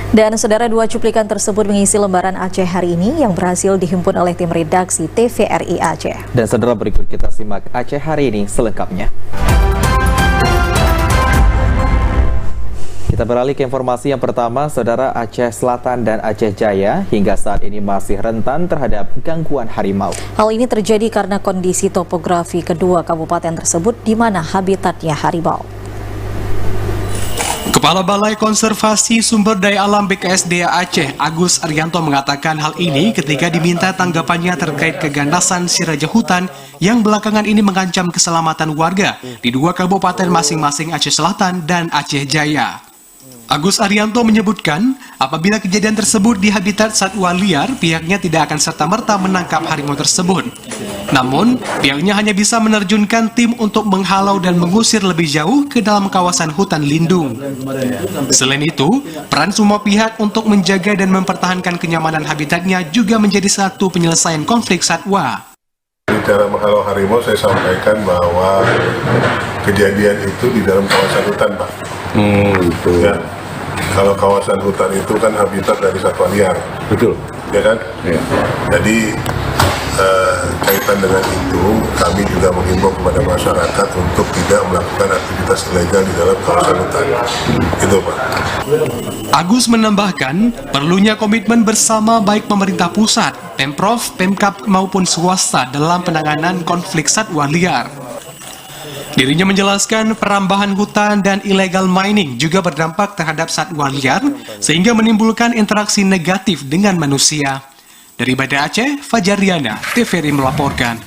Dan saudara, dua cuplikan tersebut mengisi lembaran Aceh hari ini yang berhasil dihimpun oleh tim redaksi TVRI Aceh. Dan saudara, berikut kita simak Aceh hari ini selengkapnya. Kita beralih ke informasi yang pertama, saudara. Aceh Selatan dan Aceh Jaya hingga saat ini masih rentan terhadap gangguan harimau. Hal ini terjadi karena kondisi topografi kedua kabupaten tersebut di mana habitatnya harimau. Kepala Balai Konservasi Sumber Daya Alam BKSDA Aceh, Agus Arianto, mengatakan hal ini ketika diminta tanggapannya terkait keganasan si raja hutan yang belakangan ini mengancam keselamatan warga di dua kabupaten masing-masing, Aceh Selatan dan Aceh Jaya. Agus Arianto menyebutkan, apabila kejadian tersebut di habitat satwa liar, pihaknya tidak akan serta-merta menangkap harimau tersebut. Namun, pihaknya hanya bisa menerjunkan tim untuk menghalau dan mengusir lebih jauh ke dalam kawasan hutan lindung. Selain itu, peran semua pihak untuk menjaga dan mempertahankan kenyamanan habitatnya juga menjadi satu penyelesaian konflik satwa. Bicara menghalau harimau, saya sampaikan bahwa kejadian itu di dalam kawasan hutan, Pak. Gitu. Ya. Kalau kawasan hutan itu kan habitat dari satwa liar. Betul. Ya kan? Ya. Jadi kaitan dengan itu, kami juga menghimbau kepada masyarakat untuk tidak melakukan aktivitas ilegal di dalam kawasan hutan. Itu, Pak. Agus menambahkan, perlunya komitmen bersama baik pemerintah pusat, Pemprov, Pemkab maupun swasta dalam penanganan konflik satwa liar. Dirinya menjelaskan perambahan hutan dan illegal mining juga berdampak terhadap satwa liar sehingga menimbulkan interaksi negatif dengan manusia. Dari Banda Aceh, Fajar Riana, TVRI melaporkan.